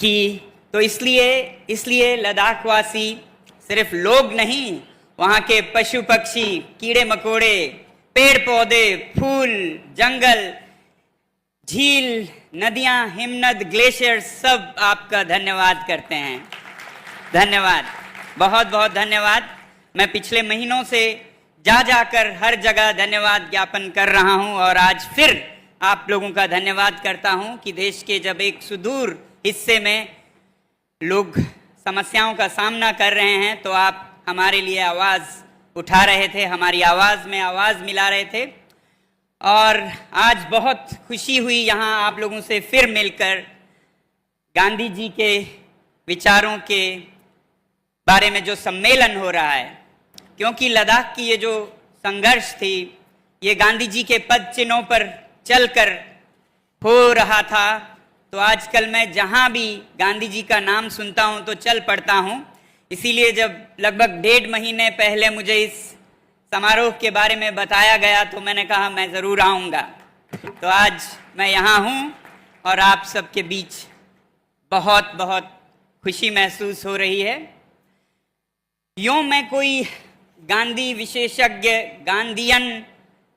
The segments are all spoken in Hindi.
कि तो इसलिए लद्दाख वासी सिर्फ लोग नहीं, वहाँ के पशु पक्षी, कीड़े मकोड़े, पेड़ पौधे, फूल, जंगल, झील, नदियाँ, हिमनद, ग्लेशियर सब आपका धन्यवाद करते हैं। धन्यवाद, बहुत बहुत धन्यवाद। मैं पिछले महीनों से जाकर हर जगह धन्यवाद ज्ञापन कर रहा हूं और आज फिर आप लोगों का धन्यवाद करता हूं कि देश के जब एक सुदूर हिस्से में लोग समस्याओं का सामना कर रहे हैं तो आप हमारे लिए आवाज़ उठा रहे थे, हमारी आवाज़ में आवाज़ मिला रहे थे। और आज बहुत खुशी हुई यहाँ आप लोगों से फिर मिलकर गांधी जी के विचारों के बारे में जो सम्मेलन हो रहा है, क्योंकि लद्दाख की ये जो संघर्ष थी ये गांधी जी के पद चिन्हों पर चलकर हो रहा था। तो आजकल मैं जहाँ भी गांधी जी का नाम सुनता हूँ तो चल पड़ता हूँ। इसीलिए जब लगभग 1.5 महीने पहले मुझे इस समारोह के बारे में बताया गया तो मैंने कहा मैं ज़रूर आऊँगा। तो आज मैं यहाँ हूँ और आप सबके बीच बहुत बहुत खुशी महसूस हो रही है। यूँ मैं कोई गांधी विशेषज्ञ गांधीयन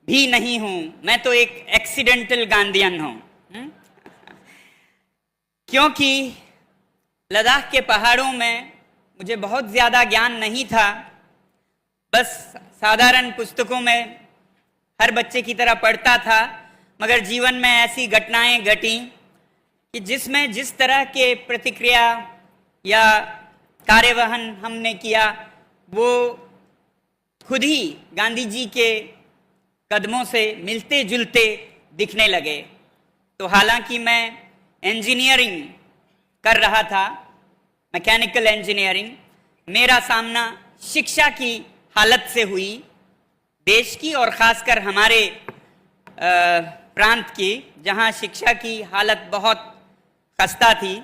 भी नहीं हूँ, मैं तो एक एक्सीडेंटल गांधीयन हूँ। क्योंकि लद्दाख के पहाड़ों में मुझे बहुत ज़्यादा ज्ञान नहीं था, बस साधारण पुस्तकों में हर बच्चे की तरह पढ़ता था। मगर जीवन में ऐसी घटनाएं घटी कि जिसमें जिस तरह के प्रतिक्रिया या कार्यवहन हमने किया वो खुद ही गांधी जी के कदमों से मिलते जुलते दिखने लगे। तो हालांकि मैं इंजीनियरिंग कर रहा था, मैकेनिकल इंजीनियरिंग, मेरा सामना शिक्षा की हालत से हुई, देश की और ख़ासकर हमारे प्रांत की, जहां शिक्षा की हालत बहुत खस्ता थी।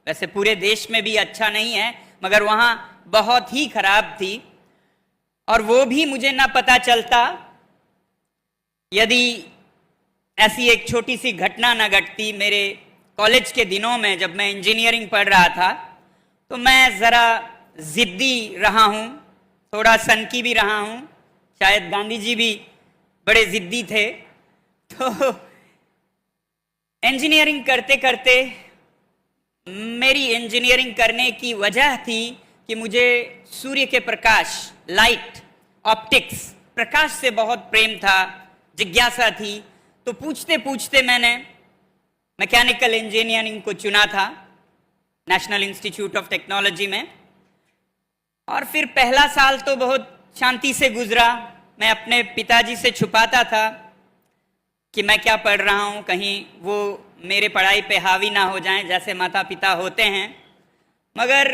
वैसे पूरे देश में भी अच्छा नहीं है मगर वहाँ बहुत ही खराब थी। और वो भी मुझे ना पता चलता यदि ऐसी एक छोटी सी घटना ना घटती। मेरे कॉलेज के दिनों में जब मैं इंजीनियरिंग पढ़ रहा था तो मैं ज़रा ज़िद्दी रहा हूँ, थोड़ा सनकी भी रहा हूँ, शायद गांधी जी भी बड़े ज़िद्दी थे। तो इंजीनियरिंग करते करते मेरी इंजीनियरिंग करने की वजह थी कि मुझे सूर्य के प्रकाश, लाइट, ऑप्टिक्स, प्रकाश से बहुत प्रेम था, जिज्ञासा थी। तो पूछते पूछते मैंने मैकेनिकल इंजीनियरिंग को चुना था नेशनल इंस्टीट्यूट ऑफ टेक्नोलॉजी में। और फिर पहला साल तो बहुत शांति से गुजरा। मैं अपने पिताजी से छुपाता था कि मैं क्या पढ़ रहा हूँ, कहीं वो मेरे पढ़ाई पे हावी ना हो जाएं जैसे माता पिता होते हैं। मगर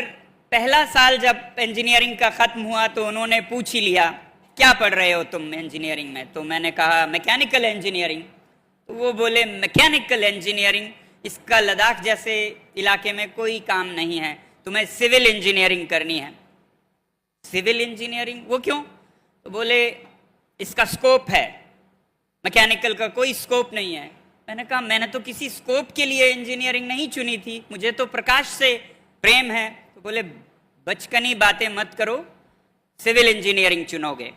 पहला साल जब इंजीनियरिंग का ख़त्म हुआ तो उन्होंने पूछ ही लिया क्या पढ़ रहे हो तुम इंजीनियरिंग में। तो मैंने कहा मैकेनिकल इंजीनियरिंग। तो वो बोले मैकेनिकल इंजीनियरिंग, इसका लद्दाख जैसे इलाके में कोई काम नहीं है, तुम्हें सिविल इंजीनियरिंग करनी है। सिविल इंजीनियरिंग, वो क्यों? तो बोले इसका स्कोप है, मैकेनिकल का कोई स्कोप नहीं है। मैंने कहा मैंने तो किसी स्कोप के लिए इंजीनियरिंग नहीं चुनी थी, मुझे तो प्रकाश से प्रेम है। तो बोले बचकानी बातें मत करो, सिविल इंजीनियरिंग चुनोगे।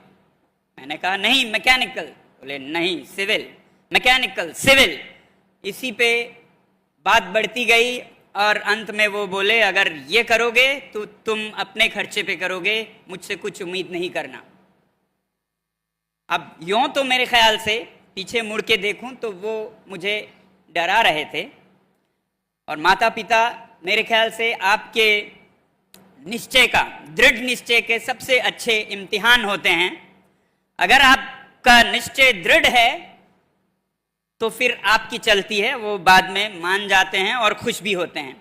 मैंने कहा नहीं मैकेनिकल। बोले नहीं सिविल, मैकेनिकल, सिविल। इसी पे बात बढ़ती गई और अंत में वो बोले अगर ये करोगे तो तुम अपने खर्चे पे करोगे, मुझसे कुछ उम्मीद नहीं करना। अब यूँ तो मेरे ख्याल से पीछे मुड़ के देखूं तो वो मुझे डरा रहे थे। और माता पिता मेरे ख्याल से आपके निश्चय का, दृढ़ निश्चय के सबसे अच्छे इम्तिहान होते हैं। अगर आपका निश्चय दृढ़ है तो फिर आपकी चलती है, वो बाद में मान जाते हैं और खुश भी होते हैं।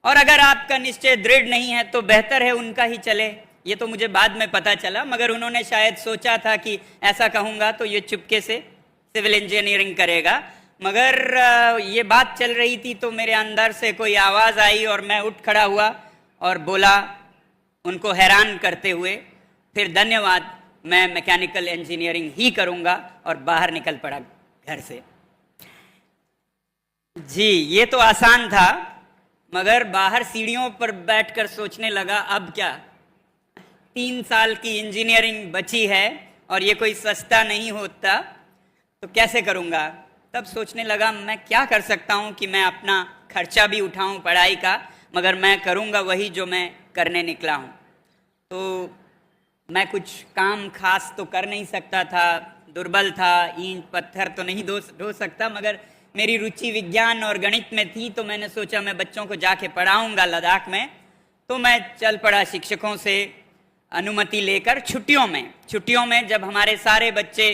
और अगर आपका निश्चय दृढ़ नहीं है तो बेहतर है उनका ही चले। ये तो मुझे बाद में पता चला, मगर उन्होंने शायद सोचा था कि ऐसा कहूँगा तो ये चुपके से सिविल इंजीनियरिंग करेगा। मगर ये बात चल रही थी तो मेरे अंदर से कोई आवाज़ आई और मैं उठ खड़ा हुआ और बोला उनको हैरान करते हुए, फिर धन्यवाद, मैं मैकेनिकल इंजीनियरिंग ही करूँगा, और बाहर निकल पड़ा घर से। जी ये तो आसान था, मगर बाहर सीढ़ियों पर बैठकर सोचने लगा अब क्या, 3 साल की इंजीनियरिंग बची है और ये कोई सस्ता नहीं होता, तो कैसे करूँगा। तब सोचने लगा मैं क्या कर सकता हूँ कि मैं अपना खर्चा भी उठाऊँ पढ़ाई का, मगर मैं करूँगा वही जो मैं करने निकला हूँ। तो मैं कुछ काम खास तो कर नहीं सकता था, दुर्बल था, ईंट पत्थर तो नहीं ढो सकता, मगर मेरी रुचि विज्ञान और गणित में थी, तो मैंने सोचा मैं बच्चों को जाके पढ़ाऊँगा लद्दाख में। तो मैं चल पड़ा शिक्षकों से अनुमति लेकर छुट्टियों में जब हमारे सारे बच्चे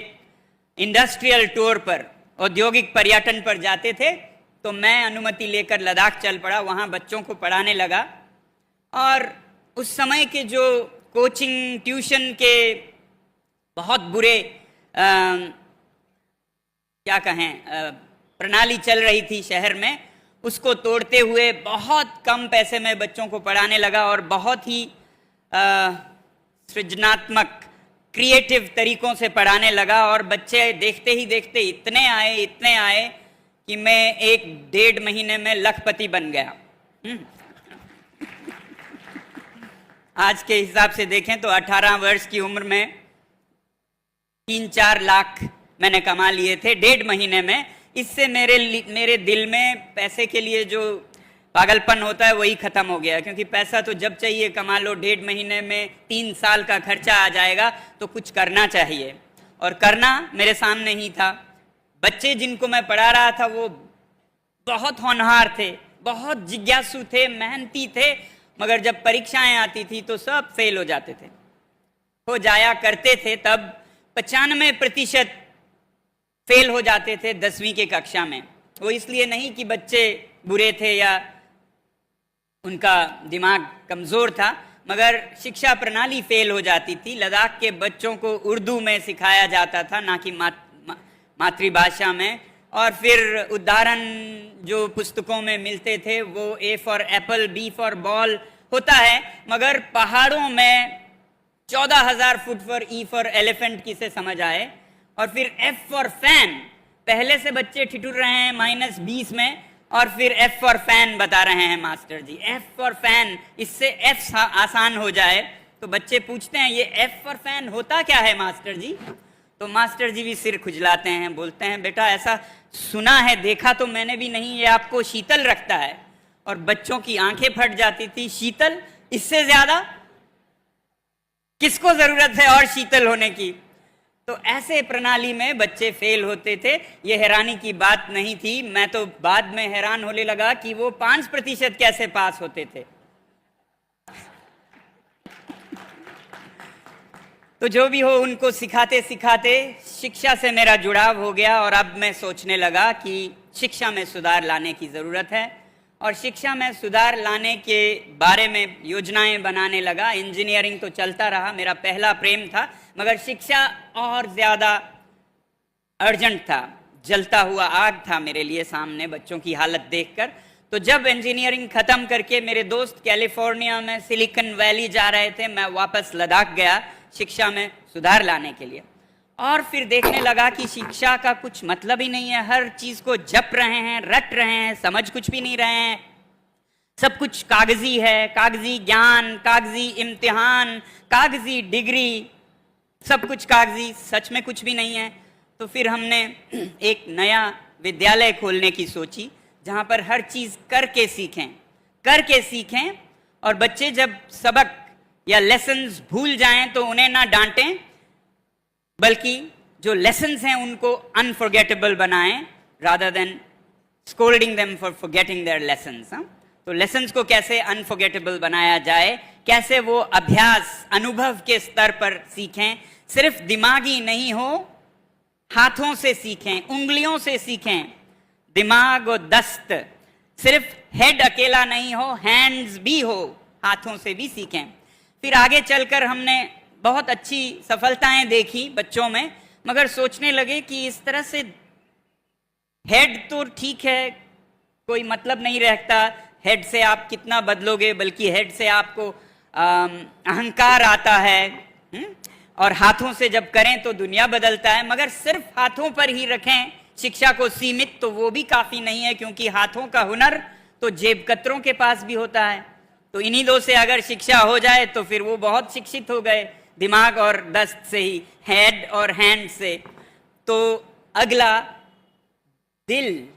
इंडस्ट्रियल टूर पर, औद्योगिक पर्यटन पर जाते थे, तो मैं अनुमति लेकर लद्दाख चल पड़ा, वहाँ बच्चों को पढ़ाने लगा। और उस समय के जो कोचिंग ट्यूशन के बहुत बुरे क्या कहें प्रणाली चल रही थी शहर में, उसको तोड़ते हुए बहुत कम पैसे में बच्चों को पढ़ाने लगा और बहुत ही सृजनात्मक क्रिएटिव तरीकों से पढ़ाने लगा। और बच्चे देखते ही देखते इतने आए कि मैं 1-1.5 महीने में लखपति बन गया। आज के हिसाब से देखें तो 18 वर्ष की उम्र में 3-4 लाख मैंने कमा लिए थे 1.5 महीने में। इससे मेरे दिल में पैसे के लिए जो पागलपन होता है वही खत्म हो गया, क्योंकि पैसा तो जब चाहिए कमा लो, 1.5 महीने में 3 साल का खर्चा आ जाएगा, तो कुछ करना चाहिए। और करना मेरे सामने ही था। बच्चे जिनको मैं पढ़ा रहा था वो बहुत होनहार थे, बहुत जिज्ञासु थे, मेहनती थे, मगर जब परीक्षाएं आती थी तो सब फेल हो जाते थे, हो जाया करते थे। तब 95% फेल हो जाते थे 10वीं के कक्षा में। वो इसलिए नहीं कि बच्चे बुरे थे या उनका दिमाग कमज़ोर था, मगर शिक्षा प्रणाली फेल हो जाती थी। लद्दाख के बच्चों को उर्दू में सिखाया जाता था, ना कि मातृभाषा में। और फिर उदाहरण जो पुस्तकों में मिलते थे वो A for Apple, B for ball होता है, मगर पहाड़ों में 14,000 फुट पर E फॉर एलिफेंट किसे समझ आए। और फिर F फॉर फैन, पहले से बच्चे ठिठुर रहे हैं -20 में, और फिर F फॉर फैन बता रहे हैं master ji, F for fan, इससे F आसान हो जाए। तो बच्चे पूछते हैं ये F फॉर फैन होता क्या है मास्टर जी। तो मास्टर जी भी सिर खुजलाते हैं, बोलते हैं बेटा ऐसा सुना है, देखा तो मैंने भी नहीं, ये आपको शीतल रखता है। और बच्चों की आंखें फट जाती थी, शीतल, इससे ज्यादा किसको जरूरत है और शीतल होने की। तो ऐसे प्रणाली में बच्चे फेल होते थे। ये हैरानी की बात नहीं थी, मैं तो बाद में हैरान होने लगा कि वो 5% कैसे पास होते थे। तो जो भी हो, उनको सिखाते सिखाते शिक्षा से मेरा जुड़ाव हो गया और अब मैं सोचने लगा कि शिक्षा में सुधार लाने की ज़रूरत है और शिक्षा में सुधार लाने के बारे में योजनाएं बनाने लगा। इंजीनियरिंग तो चलता रहा, मेरा पहला प्रेम था, मगर शिक्षा और ज़्यादा अर्जेंट था, जलता हुआ आग था मेरे लिए सामने बच्चों की हालत देखकर। तो जब इंजीनियरिंग ख़त्म करके मेरे दोस्त कैलिफोर्निया में सिलिकॉन वैली जा रहे थे, मैं वापस लद्दाख गया शिक्षा में सुधार लाने के लिए। और फिर देखने लगा कि शिक्षा का कुछ मतलब ही नहीं है, हर चीज़ को जप रहे हैं, रट रहे हैं, समझ कुछ भी नहीं रहे हैं, सब कुछ कागजी है, कागजी ज्ञान, कागजी इम्तिहान, कागजी डिग्री, सब कुछ कागजी, सच में कुछ भी नहीं है। तो फिर हमने एक नया विद्यालय खोलने की सोची, जहाँ पर हर चीज़ करके सीखें और बच्चे जब सबक या लेसन्स भूल जाएं तो उन्हें ना डांटें, बल्कि जो लेसन्स हैं उनको अनफॉरगेटेबल बनाएं, rather than scolding them for forgetting their lessons. तो लेसन्स को कैसे अनफॉरगेटेबल बनाया जाए, कैसे वो अभ्यास अनुभव के स्तर पर सीखें, सिर्फ दिमागी नहीं हो, हाथों से सीखें, उंगलियों से सीखें, दिमाग और दस्त, सिर्फ हेड अकेला नहीं हो, हैंड्स भी हो, हाथों से भी सीखें। फिर आगे चलकर हमने बहुत अच्छी सफलताएं देखी बच्चों में, मगर सोचने लगे कि इस तरह से हेड तो ठीक है, कोई मतलब नहीं रहता, हेड से आप कितना बदलोगे, बल्कि हेड से आपको अहंकार आता है। और हाथों से जब करें तो दुनिया बदलता है, मगर सिर्फ हाथों पर ही रखें शिक्षा को सीमित तो वो भी काफ़ी नहीं है, क्योंकि हाथों का हुनर तो जेब कतरों के पास भी होता है। तो इन्हीं दो से अगर शिक्षा हो जाए तो फिर वो बहुत शिक्षित हो गए, दिमाग और दस्त से ही, हेड और हैंड से। तो अगला, दिल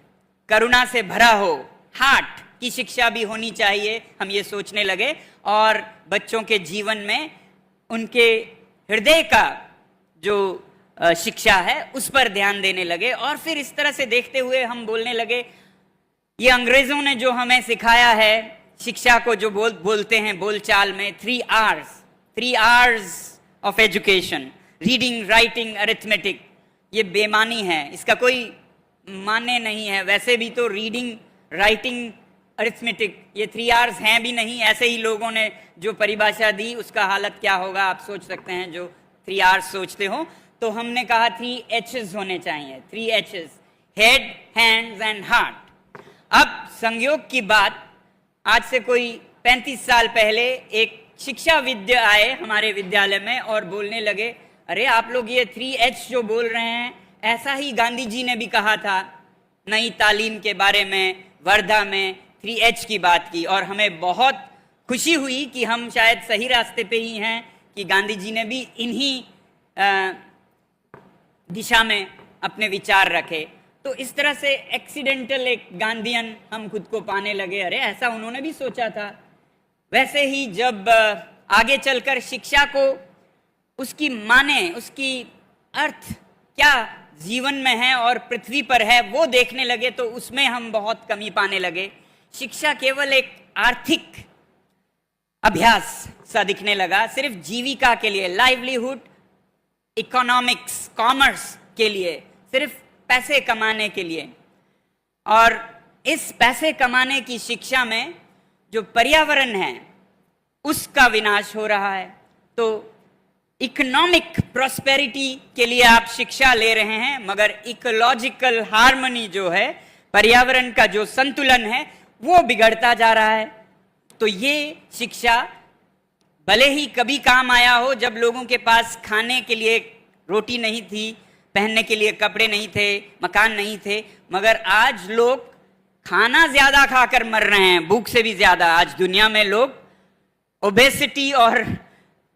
करुणा से भरा हो, हार्ट की शिक्षा भी होनी चाहिए, हम ये सोचने लगे। और बच्चों के जीवन में उनके हृदय का जो शिक्षा है उस पर ध्यान देने लगे। और फिर इस तरह से देखते हुए हम बोलने लगे, ये अंग्रेजों ने जो हमें सिखाया है शिक्षा को, जो बोलते हैं बोलचाल में 3 R's of education, reading, writing, arithmetic, ये बेमानी है, इसका कोई माने नहीं है। वैसे भी तो रीडिंग, राइटिंग, अरिथमेटिक ये 3 R's हैं भी नहीं। ऐसे ही लोगों ने जो परिभाषा दी उसका हालत क्या होगा आप सोच सकते हैं, जो 3 R's सोचते हो। तो हमने कहा 3 H's होने चाहिए, 3 H's, head, hands and heart. अब संयोग की बात, आज से कोई 35 साल पहले एक शिक्षाविद आए हमारे विद्यालय में और बोलने लगे, अरे आप लोग ये 3H जो बोल रहे हैं, ऐसा ही गांधी जी ने भी कहा था नई तालीम के बारे में, वर्धा में 3H की बात की। और हमें बहुत खुशी हुई कि हम शायद सही रास्ते पे ही हैं, कि गांधी जी ने भी इन्हीं दिशा में अपने विचार रखे। तो इस तरह से एक्सीडेंटल एक गांधीयन हम खुद को पाने लगे, अरे ऐसा उन्होंने भी सोचा था। वैसे ही जब आगे चलकर शिक्षा को उसकी माने, उसकी अर्थ क्या जीवन में है और पृथ्वी पर है वो देखने लगे, तो उसमें हम बहुत कमी पाने लगे। शिक्षा केवल एक आर्थिक अभ्यास सा दिखने लगा, सिर्फ जीविका के लिए, लाइवलीहुड, इकोनॉमिक्स, कॉमर्स के लिए, सिर्फ पैसे कमाने के लिए। और इस पैसे कमाने की शिक्षा में जो पर्यावरण है उसका विनाश हो रहा है। तो इकोनॉमिक प्रॉस्पेरिटी के लिए आप शिक्षा ले रहे हैं, मगर इकोलॉजिकल हार्मनी जो है, पर्यावरण का जो संतुलन है, वो बिगड़ता जा रहा है। तो ये शिक्षा भले ही कभी काम आया हो जब लोगों के पास खाने के लिए रोटी नहीं थी, पहनने के लिए कपड़े नहीं थे, मकान नहीं थे, मगर आज लोग खाना ज्यादा खाकर मर रहे हैं, भूख से भी ज्यादा। आज दुनिया में लोग ओबेसिटी और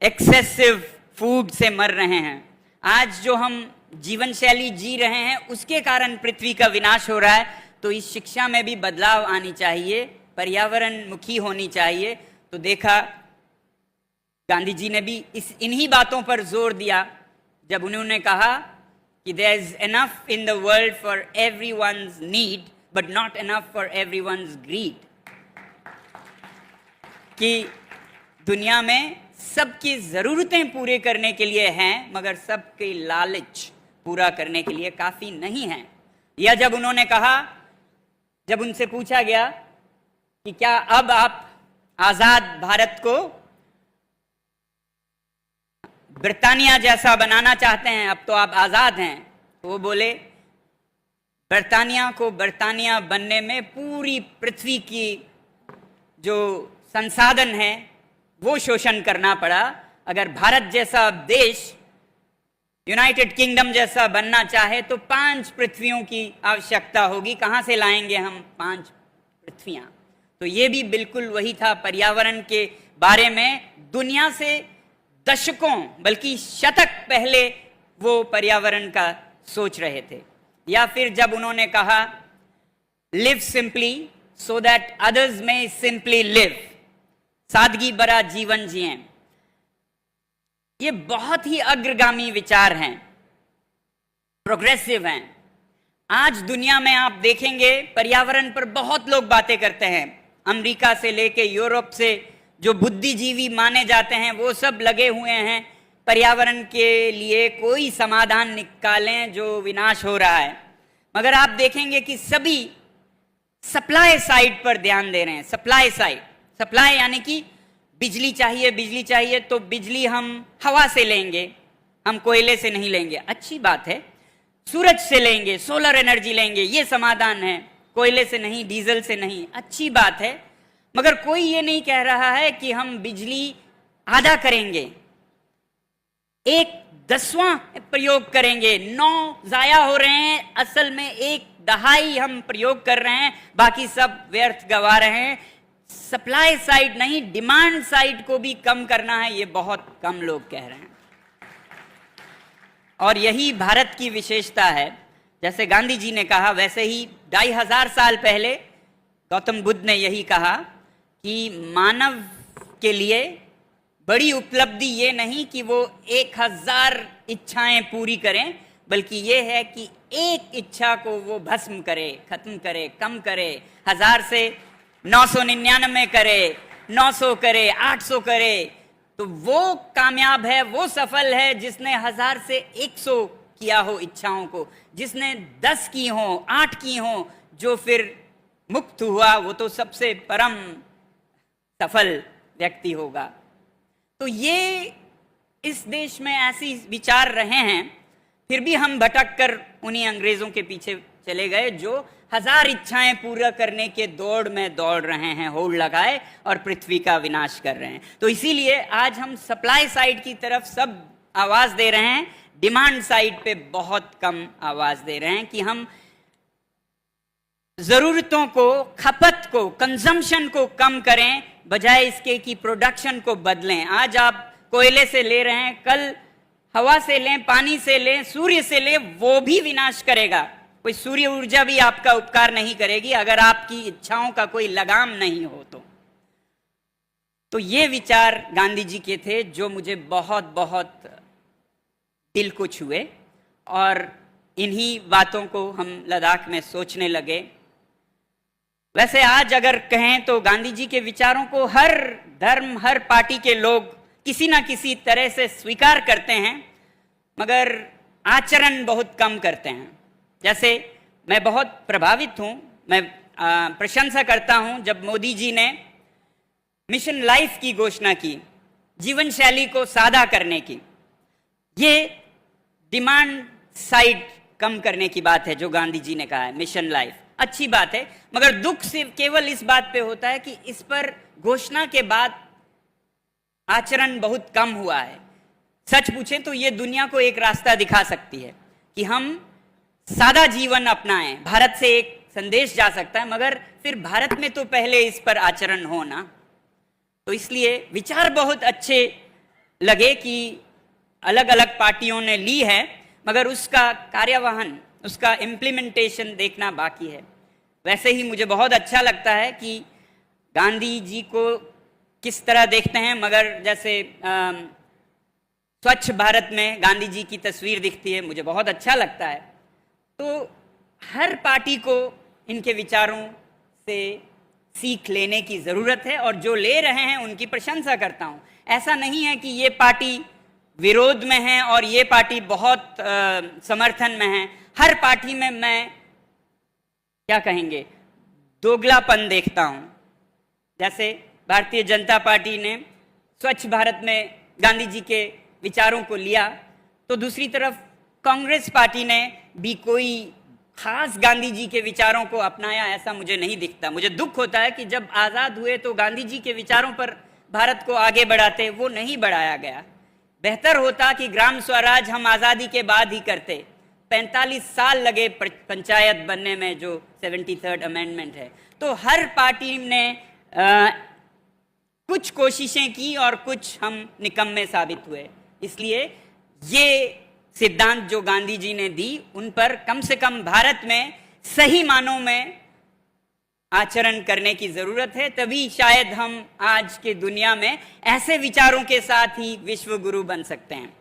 एक्सेसिव फूड से मर रहे हैं। आज जो हम जीवन शैली जी रहे हैं उसके कारण पृथ्वी का विनाश हो रहा है। तो इस शिक्षा में भी बदलाव आनी चाहिए, पर्यावरण मुखी होनी चाहिए। तो देखा गांधी जी ने भी इन्हीं बातों पर जोर दिया जब उन्होंने कहा कि there is enough in the world for everyone's need but not enough for everyone's greed, कि दुनिया में सबकी जरूरतें पूरे करने के लिए हैं मगर सबके लालच पूरा करने के लिए काफी नहीं है। या जब उन्होंने कहा, जब उनसे पूछा गया कि क्या अब आप आजाद भारत को ब्रिटानिया जैसा बनाना चाहते हैं, अब तो आप आजाद हैं, तो वो बोले ब्रिटानिया को ब्रिटानिया बनने में पूरी पृथ्वी की जो संसाधन है वो शोषण करना पड़ा। अगर भारत जैसा देश यूनाइटेड किंगडम जैसा बनना चाहे तो 5 पृथ्वियों की आवश्यकता होगी। कहाँ से लाएंगे हम 5 पृथ्वियां? तो ये भी बिल्कुल वही था। पर्यावरण के बारे में दुनिया से दशकों बल्कि शतक पहले वो पर्यावरण का सोच रहे थे। या फिर जब उन्होंने कहा live simply so that others में सिंपली लिव, सादगी भरा जीवन जिएं, ये बहुत ही अग्रगामी विचार हैं, प्रोग्रेसिव हैं। आज दुनिया में आप देखेंगे पर्यावरण पर बहुत लोग बातें करते हैं। अमेरिका से लेके यूरोप से जो बुद्धिजीवी माने जाते हैं वो सब लगे हुए हैं पर्यावरण के लिए कोई समाधान निकालें जो विनाश हो रहा है। मगर आप देखेंगे कि सभी सप्लाई साइड पर ध्यान दे रहे हैं। सप्लाई साइड, सप्लाई यानी कि बिजली चाहिए, बिजली चाहिए तो बिजली हम हवा से लेंगे, हम कोयले से नहीं लेंगे, अच्छी बात है। सूरज से लेंगे, सोलर एनर्जी लेंगे, ये समाधान है, कोयले से नहीं, डीजल से नहीं, अच्छी बात है। मगर कोई ये नहीं कह रहा है कि हम बिजली आधा करेंगे, 1/10वां प्रयोग करेंगे। 9 जाया हो रहे हैं, असल में 1 दहाई हम प्रयोग कर रहे हैं, बाकी सब व्यर्थ गवा रहे हैं। सप्लाई साइड नहीं, डिमांड साइड को भी कम करना है, ये बहुत कम लोग कह रहे हैं। और यही भारत की विशेषता है। जैसे गांधी जी ने कहा, वैसे ही 2500 साल पहले गौतम बुद्ध ने यही कहा कि मानव के लिए बड़ी उपलब्धि ये नहीं कि वो 1000 इच्छाएं पूरी करें, बल्कि ये है कि एक इच्छा को वो भस्म करे, खत्म करे, कम करे। 1000 से 999 करे, 900 करे, 800 करे, तो वो कामयाब है, वो सफल है जिसने 1000 से 100 किया हो इच्छाओं को। जिसने 10 की हो, 8 की हो, जो फिर मुक्त हुआ, वो तो सबसे परम सफल व्यक्ति होगा। तो ये इस देश में ऐसी विचार रहे हैं, फिर भी हम भटक कर उन्हीं अंग्रेजों के पीछे चले गए जो 1000 इच्छाएं पूरा करने के दौड़ में दौड़ रहे हैं, होड़ लगाए, और पृथ्वी का विनाश कर रहे हैं। तो इसीलिए आज हम सप्लाई साइड की तरफ सब आवाज दे रहे हैं, डिमांड साइड पे बहुत कम आवाज दे रहे हैं कि हम जरूरतों को, खपत को, कंजम्पशन को कम करें, बजाय इसके कि प्रोडक्शन को बदलें। आज आप कोयले से ले रहे हैं, कल हवा से लें, पानी से लें, सूर्य से लें, वो भी विनाश करेगा। कोई सूर्य ऊर्जा भी आपका उपकार नहीं करेगी अगर आपकी इच्छाओं का कोई लगाम नहीं हो तो ये विचार गांधी जी के थे जो मुझे बहुत बहुत दिल को छुए, और इन्हीं बातों को हम लद्दाख में सोचने लगे। वैसे आज अगर कहें तो गांधी जी के विचारों को हर धर्म, हर पार्टी के लोग किसी ना किसी तरह से स्वीकार करते हैं, मगर आचरण बहुत कम करते हैं। जैसे मैं बहुत प्रभावित हूं, मैं प्रशंसा करता हूं जब मोदी जी ने मिशन लाइफ की घोषणा की, जीवन शैली को सादा करने की। ये डिमांड साइड कम करने की बात है जो गांधी जी ने कहा है, मिशन लाइफ अच्छी बात है, मगर दुख सिर्फ केवल इस बात पे होता है कि इस पर घोषणा के बाद आचरण बहुत कम हुआ है। सच पूछें तो ये दुनिया को एक रास्ता दिखा सकती है कि हम सादा जीवन अपनाएं, भारत से एक संदेश जा सकता है, मगर फिर भारत में तो पहले इस पर आचरण हो ना। तो इसलिए विचार बहुत अच्छे लगे कि अलग अलग पार्टियों ने ली है, मगर उसका कार्यवाहन, उसका इम्प्लीमेंटेशन देखना बाकी है। वैसे ही मुझे बहुत अच्छा लगता है कि गांधी जी को किस तरह देखते हैं, मगर जैसे स्वच्छ भारत में गांधी जी की तस्वीर दिखती है, मुझे बहुत अच्छा लगता है। तो हर पार्टी को इनके विचारों से सीख लेने की ज़रूरत है, और जो ले रहे हैं उनकी प्रशंसा करता हूँ। ऐसा नहीं है कि ये पार्टी विरोध में है और ये पार्टी बहुत समर्थन में है। हर पार्टी में मैं क्या कहेंगे, दोगलापन देखता हूँ। जैसे भारतीय जनता पार्टी ने स्वच्छ भारत में गांधी जी के विचारों को लिया, तो दूसरी तरफ कांग्रेस पार्टी ने भी कोई खास गांधी जी के विचारों को अपनाया, ऐसा मुझे नहीं दिखता। मुझे दुख होता है कि जब आज़ाद हुए तो गांधी जी के विचारों पर भारत को आगे बढ़ाते, वो नहीं बढ़ाया गया। बेहतर होता कि ग्राम स्वराज हम आज़ादी के बाद ही करते। 45 साल लगे पंचायत बनने में, जो 73rd अमेंडमेंट है। तो हर पार्टी ने कुछ कोशिशें की और कुछ हम निकम्मे साबित हुए। इसलिए ये सिद्धांत जो गांधी जी ने दी, उन पर कम से कम भारत में सही मानों में आचरण करने की जरूरत है। तभी शायद हम आज के दुनिया में ऐसे विचारों के साथ ही विश्व गुरु बन सकते हैं।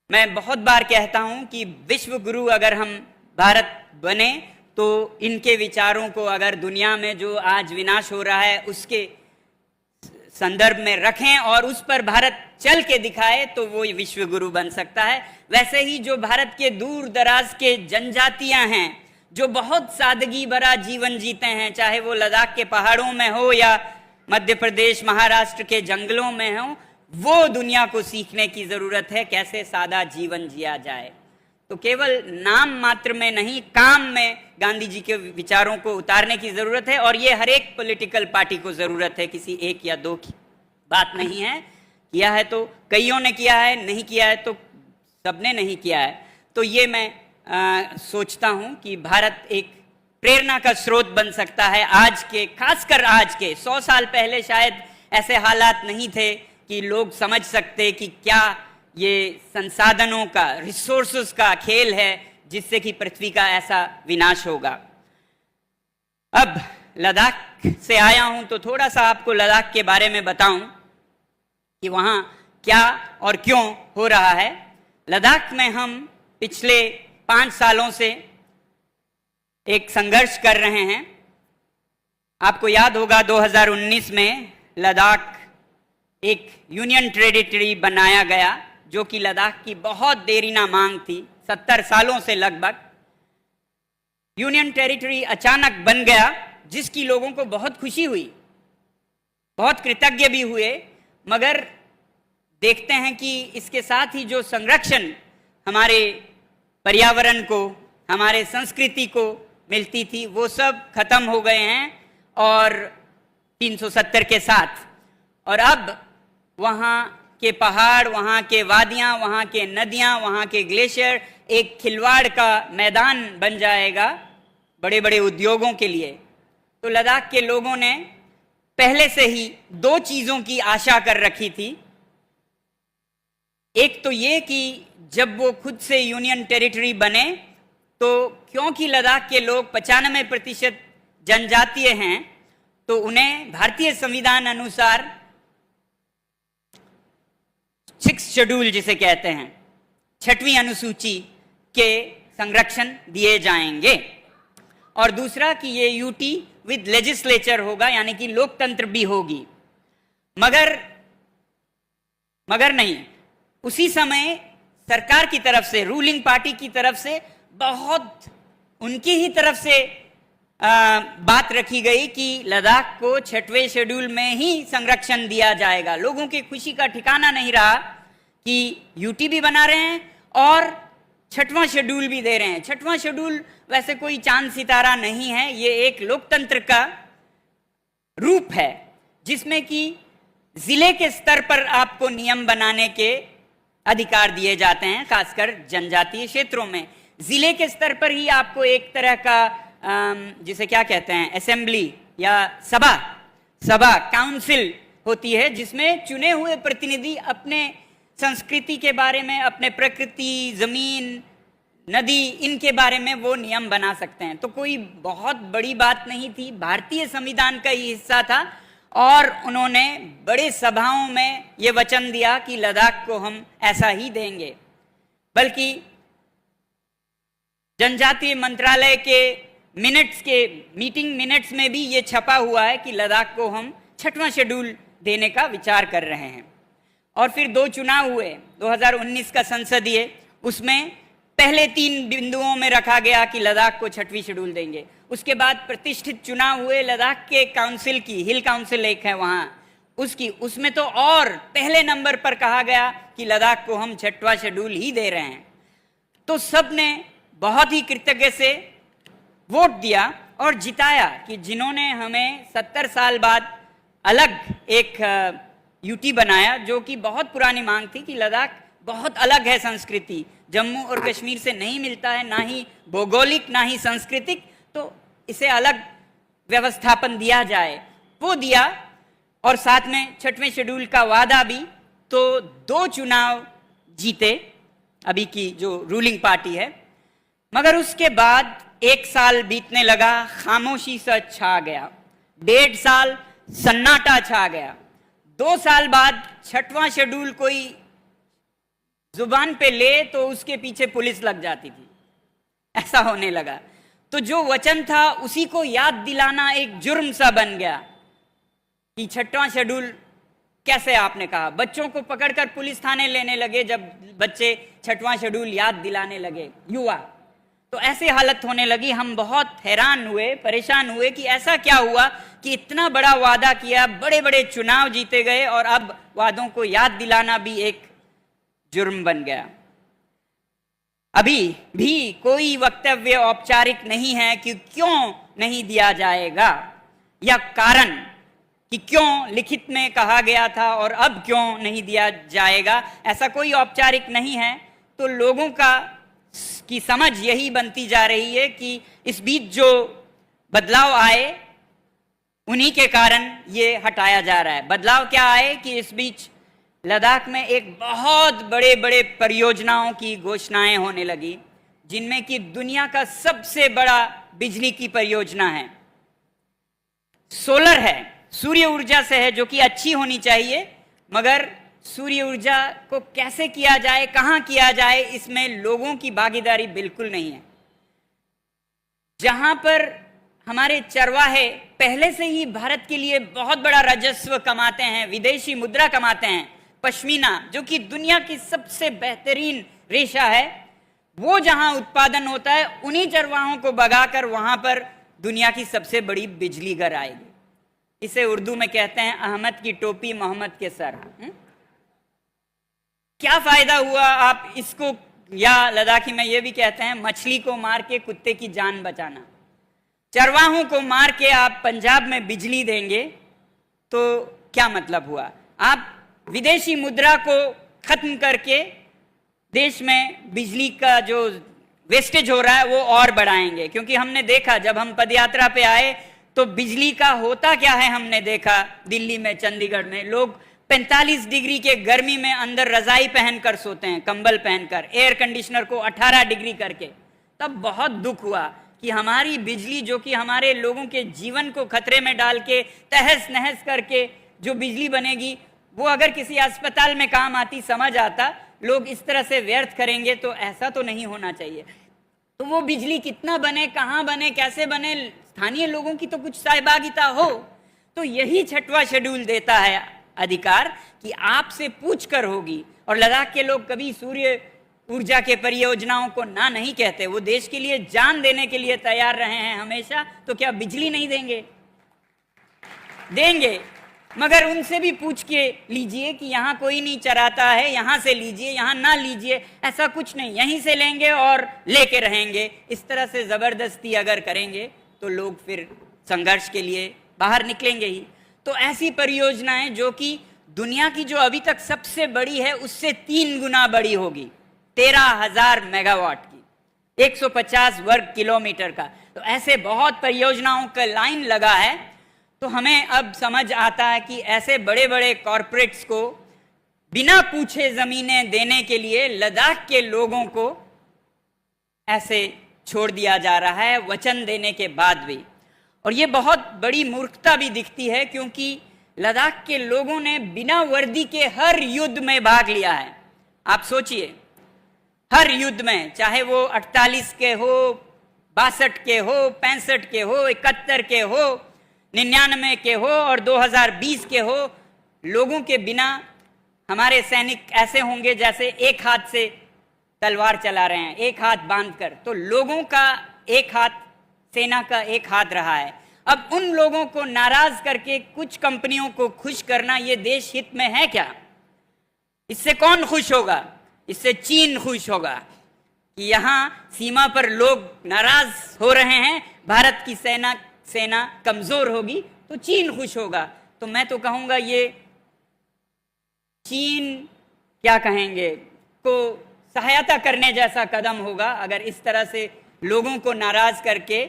मैं बहुत बार कहता हूं कि विश्व गुरु अगर हम भारत बने तो इनके विचारों को अगर दुनिया में जो आज विनाश हो रहा है उसके संदर्भ में रखें और उस पर भारत चल के दिखाए, तो वो विश्व गुरु बन सकता है। वैसे ही जो भारत के दूर दराज के जनजातियां हैं जो बहुत सादगी भरा जीवन जीते हैं, चाहे वो लद्दाख के पहाड़ों में हो या मध्य प्रदेश महाराष्ट्र के जंगलों में हो, वो दुनिया को सीखने की जरूरत है कैसे सादा जीवन जिया जाए। तो केवल नाम मात्र में नहीं, काम में गांधी जी के विचारों को उतारने की जरूरत है। और ये हर एक पॉलिटिकल पार्टी को जरूरत है, किसी एक या दो की बात नहीं है। किया है तो कईयों ने किया है, नहीं किया है तो सबने नहीं किया है। तो ये मैं सोचता हूं कि भारत एक प्रेरणा का स्रोत बन सकता है। आज के, खासकर आज के 100 साल पहले शायद ऐसे हालात नहीं थे कि लोग समझ सकते कि क्या ये संसाधनों का, रिसोर्सेस का खेल है जिससे कि पृथ्वी का ऐसा विनाश होगा। अब लद्दाख से आया हूं तो थोड़ा सा आपको लद्दाख के बारे में बताऊं कि वहां क्या और क्यों हो रहा है। लद्दाख में हम पिछले 5 सालों से एक संघर्ष कर रहे हैं। आपको याद होगा 2019 में लद्दाख एक यूनियन टेरिटरी बनाया गया, जो कि लद्दाख की बहुत देरीना मांग थी, 70 सालों से लगभग। यूनियन टेरिटरी अचानक बन गया, जिसकी लोगों को बहुत खुशी हुई, बहुत कृतज्ञ भी हुए। मगर देखते हैं कि इसके साथ ही जो संरक्षण हमारे पर्यावरण को, हमारे संस्कृति को मिलती थी, वो सब खत्म हो गए हैं और 370 के साथ। और अब वहाँ के पहाड़, वहाँ के वादियाँ, वहाँ के नदियाँ, वहाँ के ग्लेशियर एक खिलवाड़ का मैदान बन जाएगा बड़े बड़े उद्योगों के लिए। तो लद्दाख के लोगों ने पहले से ही 2 चीज़ों की आशा कर रखी थी। एक तो ये कि जब वो खुद से यूनियन टेरिटरी बने तो क्योंकि लद्दाख के लोग 95% जनजातीय हैं, तो उन्हें भारतीय संविधान अनुसार 6th शेड्यूल जिसे कहते हैं, 6वीं अनुसूची के संरक्षण दिए जाएंगे। और दूसरा कि ये यूटी विद लेजिस्लेचर होगा, यानी कि लोकतंत्र भी होगी। मगर नहीं, उसी समय सरकार की तरफ से, रूलिंग पार्टी की तरफ से बहुत उनकी ही तरफ से बात रखी गई कि लद्दाख को 6वें शेड्यूल में ही संरक्षण दिया जाएगा। लोगों की खुशी का ठिकाना नहीं रहा कि यूटी भी बना रहे हैं और 6वां शेड्यूल भी दे रहे हैं। 6वां शेड्यूल वैसे कोई चांद सितारा नहीं है, ये एक लोकतंत्र का रूप है जिसमें कि जिले के स्तर पर आपको नियम बनाने के अधिकार दिए जाते हैं, खासकर जनजातीय क्षेत्रों में। जिले के स्तर पर ही आपको एक तरह का जिसे क्या कहते हैं, असेंबली या सभा काउंसिल होती है, जिसमें चुने हुए प्रतिनिधि अपने संस्कृति के बारे में, अपने प्रकृति, जमीन, नदी, इनके बारे में वो नियम बना सकते हैं। तो कोई बहुत बड़ी बात नहीं थी, भारतीय संविधान का ही हिस्सा था। और उन्होंने बड़े सभाओं में ये वचन दिया कि लद्दाख को हम ऐसा ही देंगे। बल्कि जनजातीय मंत्रालय के मीटिंग मिनट्स में भी ये छपा हुआ है कि लद्दाख को हम 6वां शेड्यूल देने का विचार कर रहे हैं। और फिर 2 चुनाव हुए, 2019 का संसदीय, उसमें पहले 3 बिंदुओं में रखा गया कि लद्दाख को 6वीं शेड्यूल देंगे। उसके बाद प्रतिष्ठित चुनाव हुए लद्दाख के काउंसिल की, हिल काउंसिल एक है वहाँ, उसमें तो और पहले नंबर पर कहा गया कि लद्दाख को हम 6वां शेड्यूल ही दे रहे हैं। तो सब ने बहुत ही कृतज्ञ से वोट दिया और जिताया कि जिन्होंने हमें 70 साल बाद अलग एक यूटी बनाया, जो कि बहुत पुरानी मांग थी कि लद्दाख बहुत अलग है संस्कृति, जम्मू और कश्मीर से नहीं मिलता है, ना ही भौगोलिक ना ही सांस्कृतिक, तो इसे अलग व्यवस्थापन दिया जाए, वो दिया। और साथ में 6वें शेड्यूल का वादा भी। तो 2 चुनाव जीते अभी की जो रूलिंग पार्टी है। मगर उसके बाद 1 साल बीतने लगा, खामोशी सा छा गया, 1.5 साल सन्नाटा छा गया। 2 साल बाद 6वां शेड्यूल कोई जुबान पे ले तो उसके पीछे पुलिस लग जाती थी, ऐसा होने लगा। तो जो वचन था उसी को याद दिलाना एक जुर्म सा बन गया कि 6वां शेड्यूल कैसे आपने कहा। बच्चों को पकड़कर पुलिस थाने लेने लगे जब बच्चे 6वां शेड्यूल याद दिलाने लगे, युवा। तो ऐसी हालत होने लगी। हम बहुत हैरान हुए, परेशान हुए कि ऐसा क्या हुआ कि इतना बड़ा वादा किया, बड़े बड़े चुनाव जीते गए और अब वादों को याद दिलाना भी एक जुर्म बन गया। अभी भी कोई वक्तव्य औपचारिक नहीं है कि क्यों नहीं दिया जाएगा, या कारण कि क्यों लिखित में कहा गया था और अब क्यों नहीं दिया जाएगा, ऐसा कोई औपचारिक नहीं है। तो लोगों का की समझ यही बनती जा रही है कि इस बीच जो बदलाव आए उन्हीं के कारण ये हटाया जा रहा है। बदलाव क्या आए कि इस बीच लद्दाख में एक बहुत बड़े बड़े परियोजनाओं की घोषणाएं होने लगी, जिनमें कि दुनिया का सबसे बड़ा बिजली की परियोजना है, सोलर है, सूर्य ऊर्जा से है, जो कि अच्छी होनी चाहिए, मगर सूर्य ऊर्जा को कैसे किया जाए, कहां किया जाए, इसमें लोगों की भागीदारी बिल्कुल नहीं है। जहां पर हमारे चरवाहे पहले से ही भारत के लिए बहुत बड़ा राजस्व कमाते हैं, विदेशी मुद्रा कमाते हैं, पश्मीना जो कि दुनिया की सबसे बेहतरीन रेशा है, वो जहां उत्पादन होता है, उन्हीं चरवाहों को भगाकर वहां पर दुनिया की सबसे बड़ी बिजली घर आएगी। इसे उर्दू में कहते हैं अहमद की टोपी मोहम्मद के सर। क्या फायदा हुआ आप इसको, या लद्दाखी में ये भी कहते हैं मछली को मार के कुत्ते की जान बचाना। चरवाहों को मार के आप पंजाब में बिजली देंगे तो क्या मतलब हुआ? आप विदेशी मुद्रा को खत्म करके देश में बिजली का जो वेस्टेज हो रहा है वो और बढ़ाएंगे। क्योंकि हमने देखा जब हम पदयात्रा पे आए तो बिजली का होता क्या है हमने देखा। दिल्ली में, चंडीगढ़ में लोग 45 डिग्री के गर्मी में अंदर रजाई पहनकर सोते हैं, कंबल पहनकर, एयर कंडीशनर को 18 डिग्री करके। तब बहुत दुख हुआ कि हमारी बिजली जो कि हमारे लोगों के जीवन को खतरे में डाल के तहस नहस करके जो बिजली बनेगी, वो अगर किसी अस्पताल में काम आती, समझ आता, लोग इस तरह से व्यर्थ करेंगे तो ऐसा तो नहीं होना चाहिए। तो वो बिजली कितना बने, कहाँ बने, कैसे बने, स्थानीय लोगों की तो कुछ सहभागिता हो। तो यही 6वां शेड्यूल देता है अधिकार कि आपसे पूछ कर होगी। और लद्दाख के लोग कभी सूर्य ऊर्जा के परियोजनाओं को ना नहीं कहते, वो देश के लिए जान देने के लिए तैयार रहे हैं हमेशा। तो क्या बिजली नहीं देंगे? देंगे, मगर उनसे भी पूछ के लीजिए कि यहाँ कोई नहीं चराता है, यहाँ से लीजिए, यहाँ ना लीजिए, ऐसा कुछ नहीं, यहीं से लेंगे और लेके रहेंगे। इस तरह से जबरदस्ती अगर करेंगे तो लोग फिर संघर्ष के लिए बाहर निकलेंगे ही। तो ऐसी परियोजनाएं जो कि दुनिया की जो अभी तक सबसे बड़ी है उससे 3 गुना बड़ी होगी, 13,000 मेगावाट की, 150 वर्ग किलोमीटर का। तो ऐसे बहुत परियोजनाओं का लाइन लगा है। तो हमें अब समझ आता है कि ऐसे बड़े बड़े कॉरपोरेट्स को बिना पूछे जमीनें देने के लिए लद्दाख के लोगों को ऐसे छोड़ दिया जा रहा है, वचन देने के बाद भी। और ये बहुत बड़ी मूर्खता भी दिखती है, क्योंकि लद्दाख के लोगों ने बिना वर्दी के हर युद्ध में भाग लिया है। आप सोचिए, हर युद्ध में, चाहे वो 48 के हो, 62 के हो, 65 के हो, 71 के हो, 99 के हो और 2020 के हो, लोगों के बिना हमारे सैनिक ऐसे होंगे जैसे एक हाथ से तलवार चला रहे हैं, एक हाथ बांधकर। तो लोगों का एक हाथ, सेना का एक हाथ रहा है। अब उन लोगों को नाराज करके कुछ कंपनियों को खुश करना ये देश हित में है क्या? इससे कौन खुश होगा? इससे चीन खुश होगा कि यहाँ सीमा पर लोग नाराज हो रहे हैं, भारत की सेना कमजोर होगी तो चीन खुश होगा। तो मैं तो कहूँगा ये चीन, क्या कहेंगे, को सहायता करने जैसा कदम होगा अगर इस तरह से लोगों को नाराज करके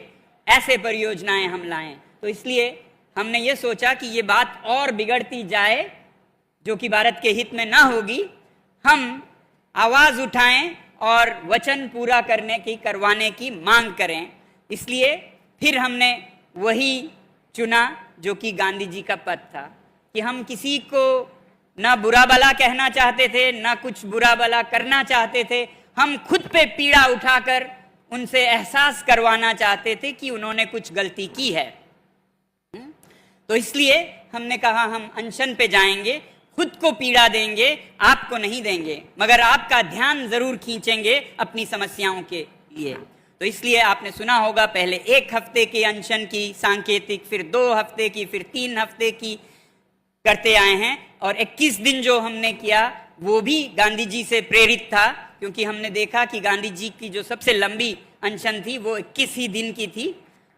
ऐसे परियोजनाएं हम लाएं। तो इसलिए हमने ये सोचा कि ये बात और बिगड़ती जाए जो कि भारत के हित में ना होगी, हम आवाज उठाएं और वचन पूरा करवाने की मांग करें। इसलिए फिर हमने वही चुना जो कि गांधी जी का पद था कि हम किसी को ना बुरा भला कहना चाहते थे, ना कुछ बुरा भला करना चाहते थे। हम खुद पे पीड़ा उठाकर उनसे एहसास करवाना चाहते थे कि उन्होंने कुछ गलती की है। तो इसलिए हमने कहा हम अनशन पे जाएंगे, खुद को पीड़ा देंगे, आपको नहीं देंगे, मगर आपका ध्यान जरूर खींचेंगे अपनी समस्याओं के लिए। तो इसलिए आपने सुना होगा पहले 1 हफ्ते के अनशन की सांकेतिक, फिर 2 हफ्ते की, फिर 3 हफ्ते की करते आए हैं। और 21 दिन जो हमने किया वो भी गांधी जी से प्रेरित था, क्योंकि हमने देखा कि गांधी जी की जो सबसे लंबी अनशन थी वो 21 ही दिन की थी।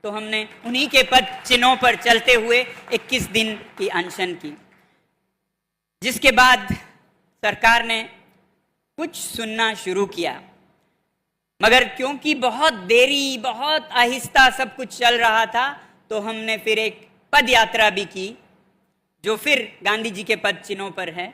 तो हमने उन्हीं के पद चिन्हों पर चलते हुए 21 दिन की अनशन की, जिसके बाद सरकार ने कुछ सुनना शुरू किया। मगर क्योंकि बहुत देरी, बहुत आहिस्ता सब कुछ चल रहा था, तो हमने फिर एक पद यात्रा भी की, जो फिर गांधी जी के पद चिन्हों पर है।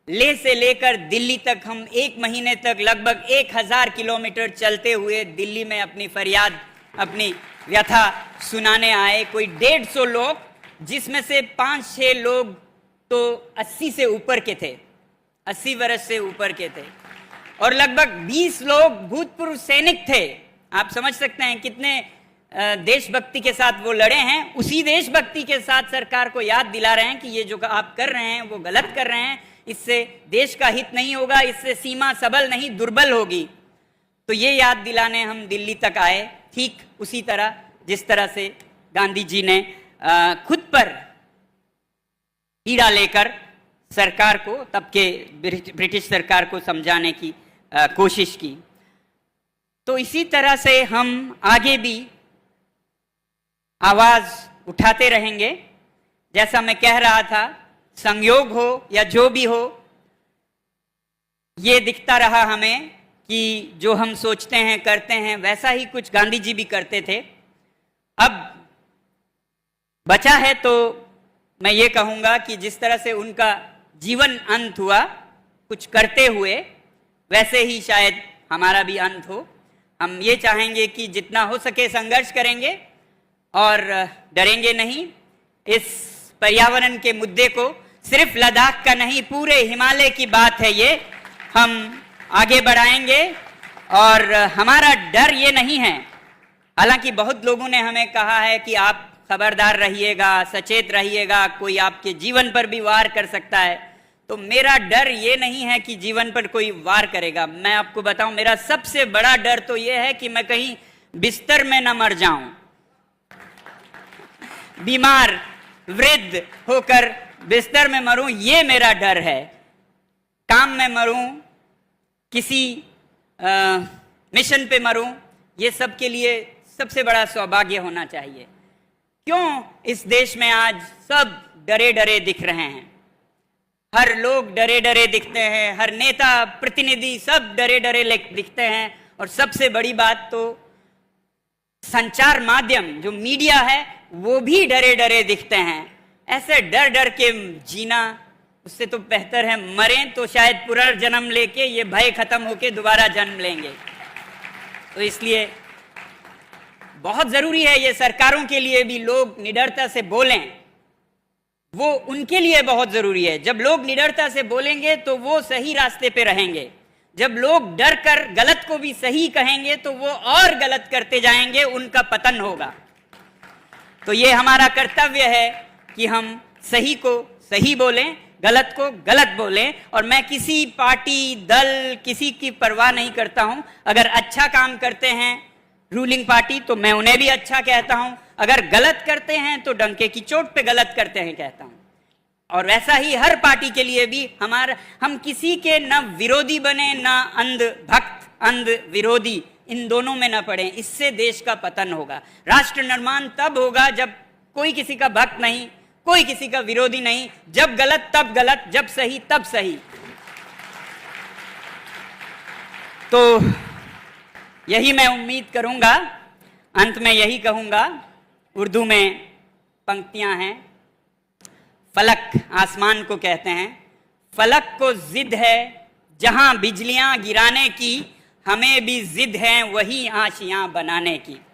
लेह से लेकर दिल्ली तक हम 1 महीने तक लगभग 1000 किलोमीटर चलते हुए दिल्ली में अपनी फरियाद, अपनी व्यथा सुनाने आए। कोई 150 लोग, जिसमें से 5-6 लोग तो 80 से ऊपर के थे, 80 वर्ष से ऊपर के थे, और लगभग 20 लोग भूतपूर्व सैनिक थे। आप समझ सकते हैं कितने देशभक्ति के साथ वो लड़े हैं। उसी देशभक्ति के साथ सरकार को याद दिला रहे हैं कि ये जो आप कर रहे हैं वो गलत कर रहे हैं, इससे देश का हित नहीं होगा, इससे सीमा सबल नहीं दुर्बल होगी। तो ये याद दिलाने हम दिल्ली तक आए, ठीक उसी तरह जिस तरह से गांधी जी ने खुद पर पीड़ा लेकर सरकार को, तब के ब्रिटिश सरकार को समझाने की कोशिश की। तो इसी तरह से हम आगे भी आवाज उठाते रहेंगे। जैसा मैं कह रहा था, संयोग हो या जो भी हो, ये दिखता रहा हमें कि जो हम सोचते हैं करते हैं वैसा ही कुछ गांधी जी भी करते थे। अब बचा है तो मैं ये कहूँगा कि जिस तरह से उनका जीवन अंत हुआ कुछ करते हुए, वैसे ही शायद हमारा भी अंत हो। हम ये चाहेंगे कि जितना हो सके संघर्ष करेंगे और डरेंगे नहीं। इस पर्यावरण के मुद्दे को सिर्फ लद्दाख का नहीं, पूरे हिमालय की बात है ये, हम आगे बढ़ाएंगे। और हमारा डर ये नहीं है, हालांकि बहुत लोगों ने हमें कहा है कि आप खबरदार रहिएगा, सचेत रहिएगा, कोई आपके जीवन पर भी वार कर सकता है। तो मेरा डर ये नहीं है कि जीवन पर कोई वार करेगा। मैं आपको बताऊं, मेरा सबसे बड़ा डर तो ये है कि मैं कहीं बिस्तर में न मर जाऊं, बीमार वृद्ध होकर बिस्तर में मरूं, ये मेरा डर है। काम में मरूं, किसी मिशन पे मरूं, ये सब के लिए सबसे बड़ा सौभाग्य होना चाहिए। क्यों इस देश में आज सब डरे डरे दिख रहे हैं? हर लोग डरे डरे दिखते हैं, हर नेता प्रतिनिधि सब डरे डरे दिखते हैं। और सबसे बड़ी बात तो संचार माध्यम जो मीडिया है वो भी डरे डरे दिखते हैं। ऐसे डर डर के जीना, उससे तो बेहतर है मरें तो शायद पुनर्जन्म लेके ये भय खत्म होके दोबारा जन्म लेंगे। तो इसलिए बहुत जरूरी है, ये सरकारों के लिए भी लोग निडरता से बोलें, वो उनके लिए बहुत जरूरी है। जब लोग निडरता से बोलेंगे तो वो सही रास्ते पे रहेंगे। जब लोग डर कर गलत को भी सही कहेंगे तो वो और गलत करते जाएंगे, उनका पतन होगा। तो ये हमारा कर्तव्य है कि हम सही को सही बोलें, गलत को गलत बोलें। और मैं किसी पार्टी, दल, किसी की परवाह नहीं करता हूं। अगर अच्छा काम करते हैं रूलिंग पार्टी तो मैं उन्हें भी अच्छा कहता हूं, अगर गलत करते हैं तो डंके की चोट पे गलत करते हैं कहता हूं। और वैसा ही हर पार्टी के लिए भी हम किसी के न विरोधी बने, न अंध भक्त अंध विरोधी, इन दोनों में न पड़े। इससे देश का पतन होगा। राष्ट्र निर्माण तब होगा जब कोई किसी का भक्त नहीं, कोई किसी का विरोधी नहीं, जब गलत तब गलत, जब सही तब सही। तो यही मैं उम्मीद करूंगा। अंत में यही कहूंगा, उर्दू में पंक्तियां हैं, फलक आसमान को कहते हैं, फलक को जिद है जहां बिजलियां गिराने की, हमें भी जिद है वही आशियां बनाने की।